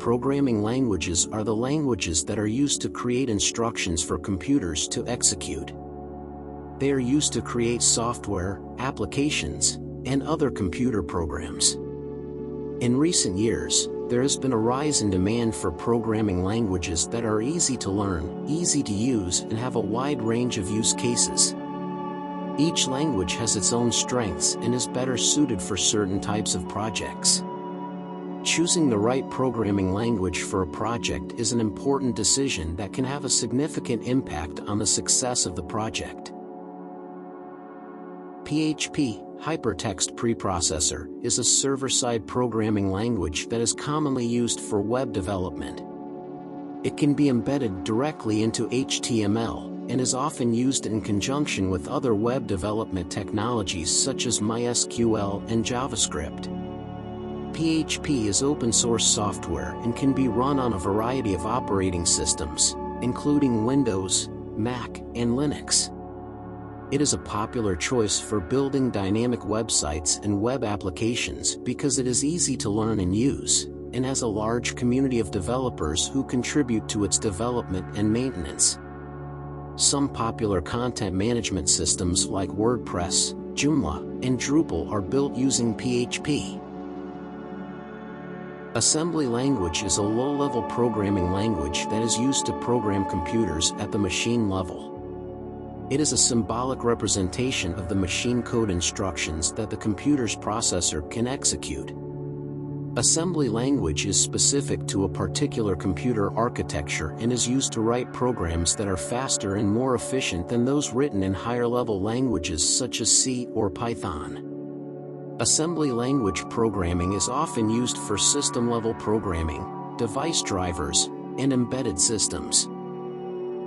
programming languages are the languages that are used to create instructions for computers to execute. They are used to create software, applications, and other computer programs. In recent years, there has been a rise in demand for programming languages that are easy to learn, easy to use, and have a wide range of use cases. Each language has its own strengths and is better suited for certain types of projects. Choosing the right programming language for a project is an important decision that can have a significant impact on the success of the project. PHP, Hypertext Preprocessor, is a server-side programming language that is commonly used for web development. It can be embedded directly into HTML, and is often used in conjunction with other web development technologies such as MySQL and JavaScript. PHP is open-source software and can be run on a variety of operating systems, including Windows, Mac, and Linux. It is a popular choice for building dynamic websites and web applications because it is easy to learn and use, and has a large community of developers who contribute to its development and maintenance. Some popular content management systems like WordPress, Joomla, and Drupal are built using PHP. Assembly language is a low-level programming language that is used to program computers at the machine level. It is a symbolic representation of the machine code instructions that the computer's processor can execute. Assembly language is specific to a particular computer architecture and is used to write programs that are faster and more efficient than those written in higher-level languages such as C or Python. Assembly language programming is often used for system-level programming, device drivers, and embedded systems.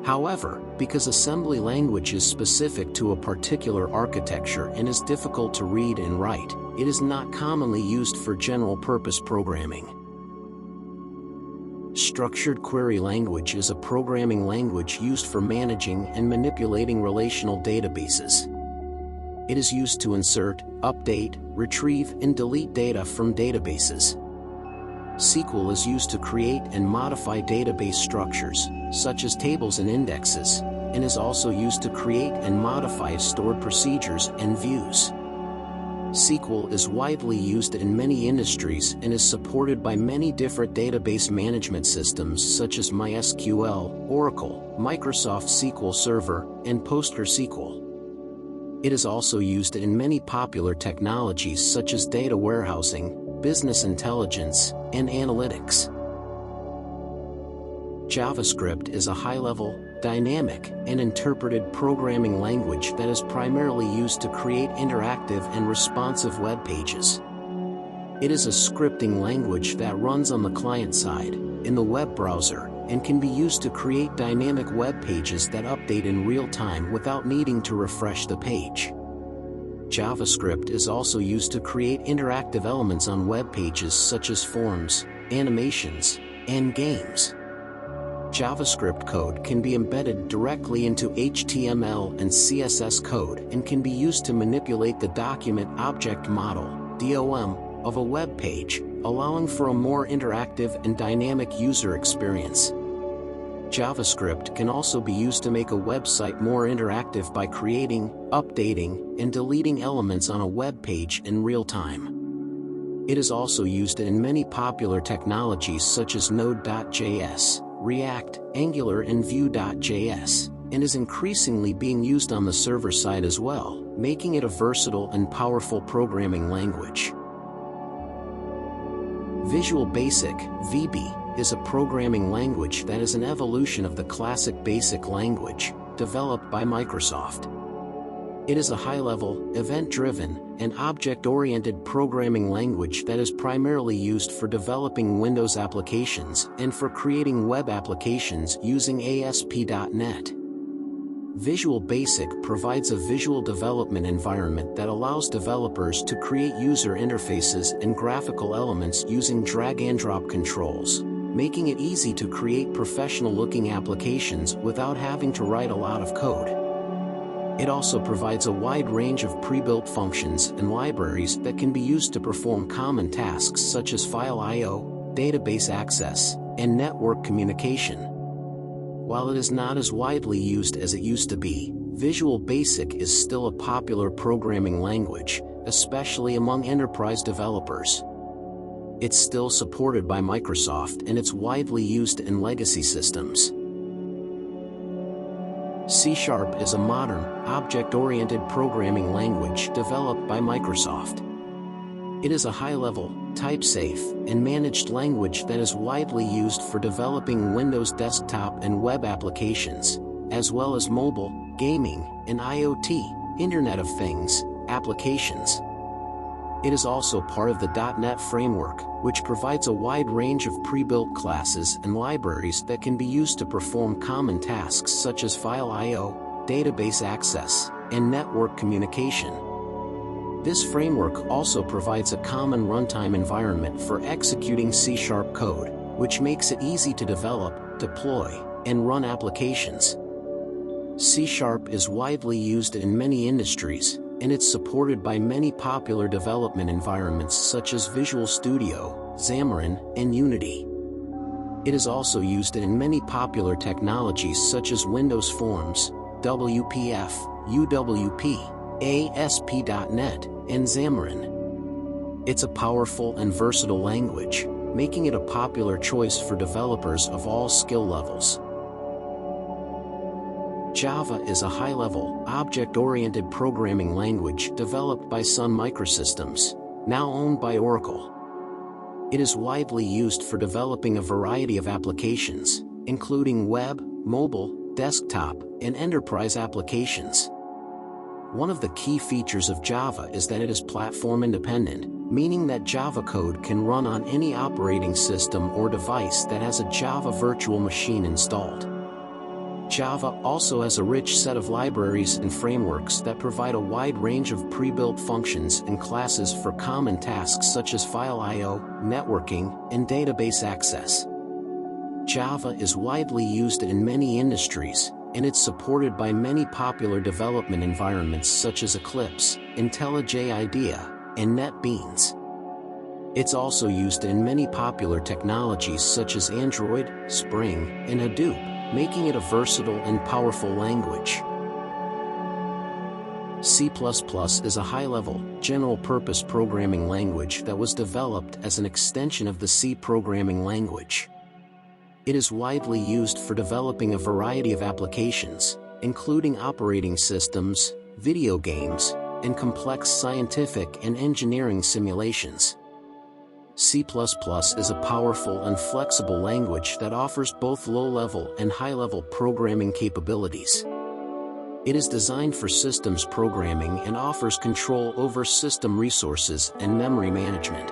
However, because assembly language is specific to a particular architecture and is difficult to read and write, it is not commonly used for general-purpose programming. Structured query language is a programming language used for managing and manipulating relational databases. It is used to insert, update, retrieve, and delete data from databases. SQL is used to create and modify database structures, such as tables and indexes, and is also used to create and modify stored procedures and views. SQL is widely used in many industries and is supported by many different database management systems such as MySQL, Oracle, Microsoft SQL Server, and PostgreSQL. It is also used in many popular technologies such as data warehousing, business intelligence, and analytics. JavaScript is a high-level, dynamic, and interpreted programming language that is primarily used to create interactive and responsive web pages. It is a scripting language that runs on the client side, in the web browser, and can be used to create dynamic web pages that update in real time without needing to refresh the page. JavaScript is also used to create interactive elements on web pages such as forms, animations, and games. JavaScript code can be embedded directly into HTML and CSS code and can be used to manipulate the document object model (DOM) of a web page, allowing for a more interactive and dynamic user experience. JavaScript can also be used to make a website more interactive by creating, updating, and deleting elements on a web page in real time. It is also used in many popular technologies such as Node.js, React, Angular, and Vue.js, and is increasingly being used on the server side as well, making it a versatile and powerful programming language. Visual Basic, VB, is a programming language that is an evolution of the classic BASIC language, developed by Microsoft. It is a high-level, event-driven, and object-oriented programming language that is primarily used for developing Windows applications and for creating web applications using ASP.NET. Visual Basic provides a visual development environment that allows developers to create user interfaces and graphical elements using drag-and-drop controls, making it easy to create professional-looking applications without having to write a lot of code. It also provides a wide range of pre-built functions and libraries that can be used to perform common tasks such as file I/O, database access, and network communication. While it is not as widely used as it used to be, Visual Basic is still a popular programming language, especially among enterprise developers. It's still supported by Microsoft and it's widely used in legacy systems. C# is a modern, object-oriented programming language developed by Microsoft. It is a high-level, type-safe, and managed language that is widely used for developing Windows desktop and web applications, as well as mobile, gaming, and IoT, Internet of Things, applications. It is also part of the .NET framework, which provides a wide range of pre-built classes and libraries that can be used to perform common tasks such as file I/O, database access, and network communication. This framework also provides a common runtime environment for executing C# code, which makes it easy to develop, deploy, and run applications. C# is widely used in many industries, and it's supported by many popular development environments such as Visual Studio, Xamarin, and Unity. It is also used in many popular technologies such as Windows Forms, WPF, UWP, ASP.NET, and Xamarin. It's a powerful and versatile language, making it a popular choice for developers of all skill levels. Java is a high-level, object-oriented programming language developed by Sun Microsystems, now owned by Oracle. It is widely used for developing a variety of applications, including web, mobile, desktop, and enterprise applications. One of the key features of Java is that it is platform-independent, meaning that Java code can run on any operating system or device that has a Java virtual machine installed. Java also has a rich set of libraries and frameworks that provide a wide range of pre-built functions and classes for common tasks such as file I/O, networking, and database access. Java is widely used in many industries, and it's supported by many popular development environments such as Eclipse, IntelliJ IDEA, and NetBeans. It's also used in many popular technologies such as Android, Spring, and Hadoop, making it a versatile and powerful language. C++ is a high-level, general-purpose programming language that was developed as an extension of the C programming language. It is widely used for developing a variety of applications, including operating systems, video games, and complex scientific and engineering simulations. C++ is a powerful and flexible language that offers both low-level and high-level programming capabilities. It is designed for systems programming and offers control over system resources and memory management.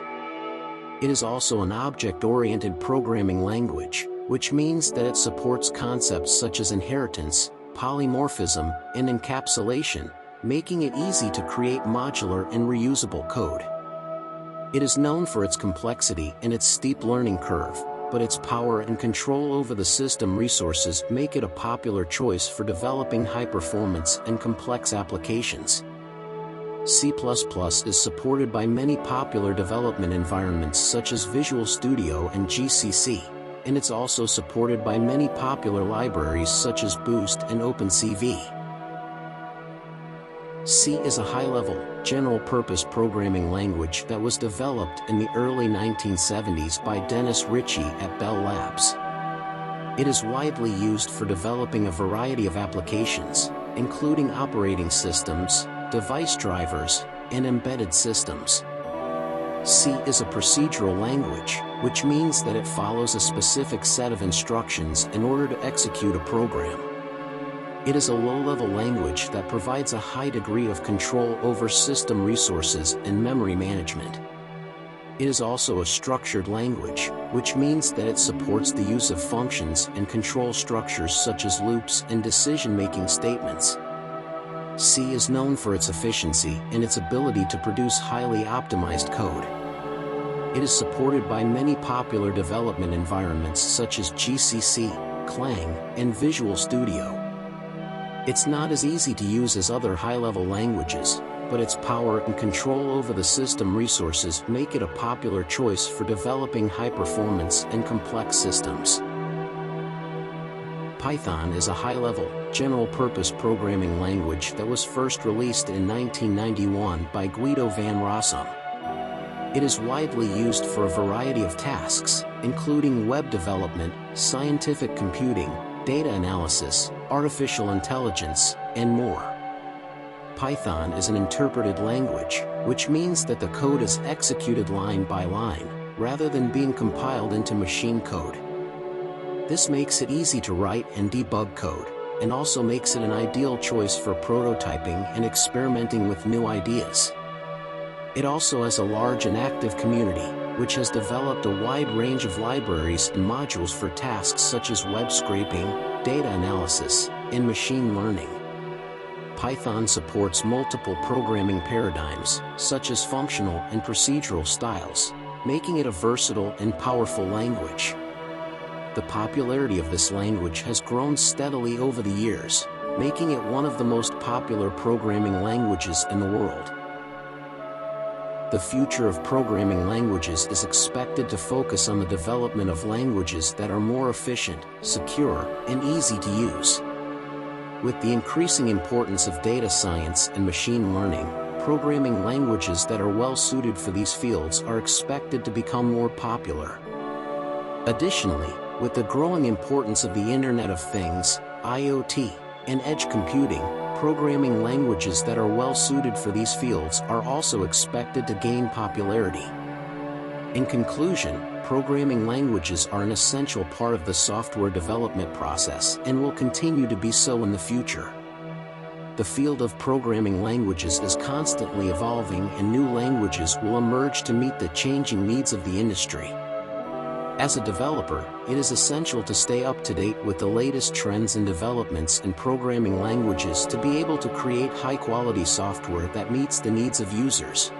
It is also an object-oriented programming language, which means that it supports concepts such as inheritance, polymorphism, and encapsulation, making it easy to create modular and reusable code. It is known for its complexity and its steep learning curve, but its power and control over the system resources make it a popular choice for developing high-performance and complex applications. C++ is supported by many popular development environments such as Visual Studio and GCC, and it's also supported by many popular libraries such as Boost and OpenCV. C is a high-level, general-purpose programming language that was developed in the early 1970s by Dennis Ritchie at Bell Labs. It is widely used for developing a variety of applications, including operating systems, device drivers, and embedded systems. C is a procedural language, which means that it follows a specific set of instructions in order to execute a program. It is a low-level language that provides a high degree of control over system resources and memory management. It is also a structured language, which means that it supports the use of functions and control structures such as loops and decision-making statements. C is known for its efficiency and its ability to produce highly optimized code. It is supported by many popular development environments such as GCC, Clang, and Visual Studio. It's not as easy to use as other high-level languages, but its power and control over the system resources make it a popular choice for developing high-performance and complex systems. Python is a high-level, general-purpose programming language that was first released in 1991 by Guido van Rossum. It is widely used for a variety of tasks, including web development, scientific computing, data analysis, artificial intelligence, and more. Python is an interpreted language, which means that the code is executed line by line, rather than being compiled into machine code. This makes it easy to write and debug code, and also makes it an ideal choice for prototyping and experimenting with new ideas. It also has a large and active community, which has developed a wide range of libraries and modules for tasks such as web scraping, data analysis, and machine learning. Python supports multiple programming paradigms, such as functional and procedural styles, making it a versatile and powerful language. The popularity of this language has grown steadily over the years, making it one of the most popular programming languages in the world. The future of programming languages is expected to focus on the development of languages that are more efficient, secure, and easy to use. With the increasing importance of data science and machine learning, programming languages that are well suited for these fields are expected to become more popular. Additionally, with the growing importance of the Internet of Things, IoT, and edge computing, programming languages that are well suited for these fields are also expected to gain popularity. In conclusion, programming languages are an essential part of the software development process and will continue to be so in the future. The field of programming languages is constantly evolving, and new languages will emerge to meet the changing needs of the industry. As a developer, it is essential to stay up to date with the latest trends and developments in programming languages to be able to create high-quality software that meets the needs of users.